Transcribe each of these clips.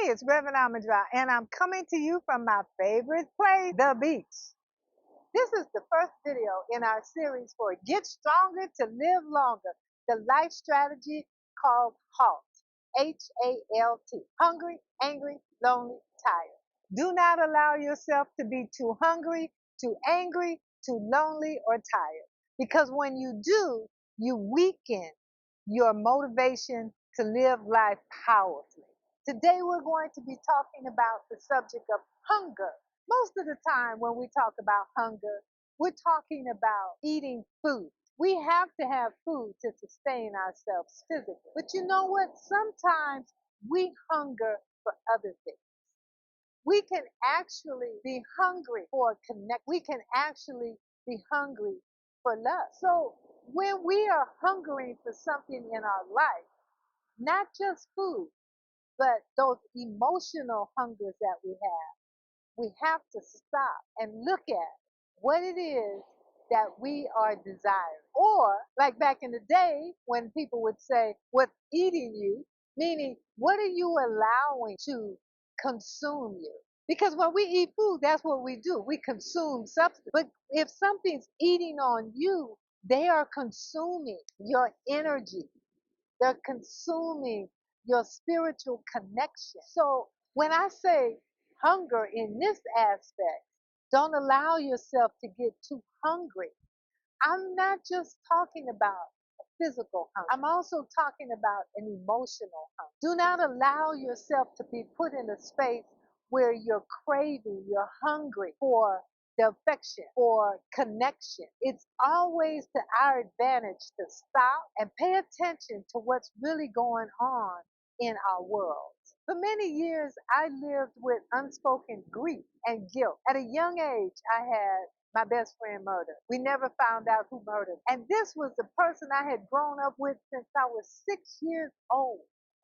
Hey, it's Reverend Ahmondra, and I'm coming to you from my favorite place, the beach. This is the first video in our series for Get Stronger to Live Longer, the life strategy called HALT, H-A-L-T, hungry, angry, lonely, tired. Do not allow yourself to be too hungry, too angry, too lonely, or tired, because when you do, you weaken your motivation to live life powerfully. Today we're going to be talking about the subject of hunger. Most of the time when we talk about hunger, we're talking about eating food. We have to have food to sustain ourselves physically. But you know what? Sometimes we hunger for other things. We can actually be hungry for connect. We can actually be hungry for love. So when we are hungering for something in our life, not just food, but those emotional hungers that we have to stop and look at what it is that we are desiring. Or, like back in the day, when people would say, what's eating you, meaning, what are you allowing to consume you? Because when we eat food, that's what we do. We consume substance. But if something's eating on you, they are consuming your energy. They're consuming your spiritual connection. So when I say hunger in this aspect, don't allow yourself to get too hungry. I'm not just talking about a physical hunger. I'm also talking about an emotional hunger. Do not allow yourself to be put in a space where you're craving, you're hungry for the affection or connection. It's always to our advantage to stop and pay attention to what's really going on in our world. For many years, I lived with unspoken grief and guilt. At a young age, I had my best friend murdered. We never found out who murdered. And this was the person I had grown up with since I was 6 years old.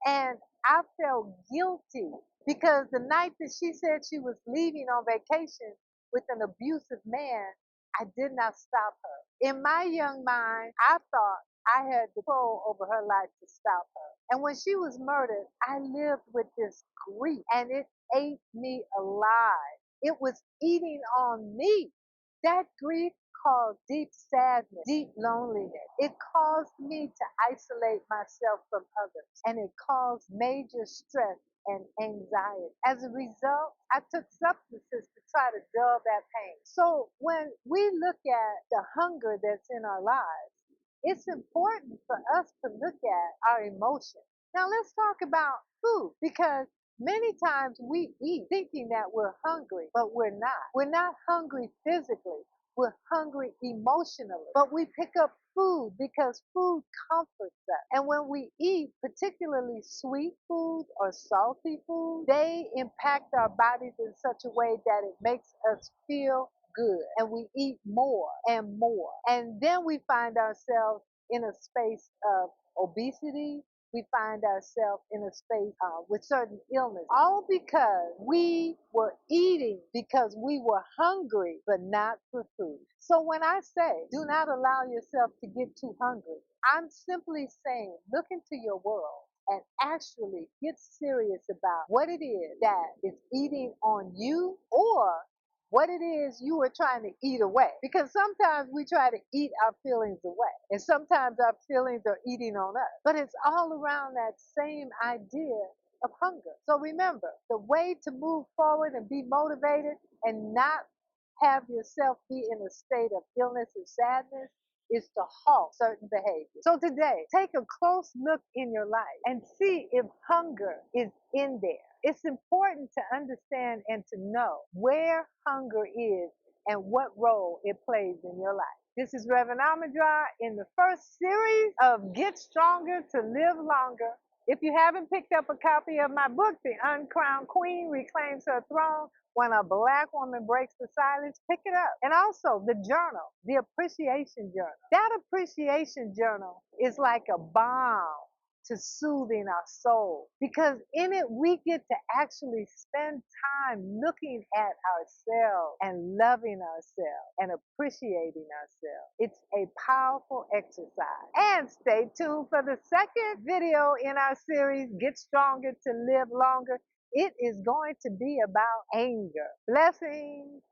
And I felt guilty because the night that she said she was leaving on vacation with an abusive man, I did not stop her. In my young mind, I thought I had control over her life to stop her. And when she was murdered, I lived with this grief and it ate me alive. It was eating on me. That grief caused deep sadness, deep loneliness. It caused me to isolate myself from others, and it caused major stress and anxiety. As a result, I took substances to try to dull that pain. So when we look at the hunger that's in our lives, it's important for us to look at our emotions. Now let's talk about food, because many times we eat thinking that we're hungry, but we're not. We're not hungry physically. We're hungry emotionally. But we pick up food because food comforts us. And when we eat, particularly sweet food or salty food, they impact our bodies in such a way that it makes us feel good. And we eat more and more. And then we find ourselves in a space of obesity. We find ourselves in a space with certain illness, all because we were eating because we were hungry, but not for food. So when I say, do not allow yourself to get too hungry, I'm simply saying, look into your world and actually get serious about what it is that is eating on you, or what it is you are trying to eat away. Because sometimes we try to eat our feelings away, and sometimes our feelings are eating on us. But it's all around that same idea of hunger. So remember, the way to move forward and be motivated and not have yourself be in a state of illness and sadness is to halt certain behaviors. So today, take a close look in your life and see if hunger is in there. It's important to understand and to know where hunger is and what role it plays in your life. This is Reverend Ahmondra in the first series of Get Stronger to Live Longer. If you haven't picked up a copy of my book, The Uncrowned Queen Reclaims Her Throne, When a Black Woman Breaks the Silence, pick it up. And also the journal, the Appreciation Journal. That Appreciation Journal is like a balm to soothing our soul, because in it we get to actually spend time looking at ourselves and loving ourselves and appreciating ourselves. It's a powerful exercise. And stay tuned for the second video in our series, Get Stronger to Live Longer. It is going to be about anger. Blessings.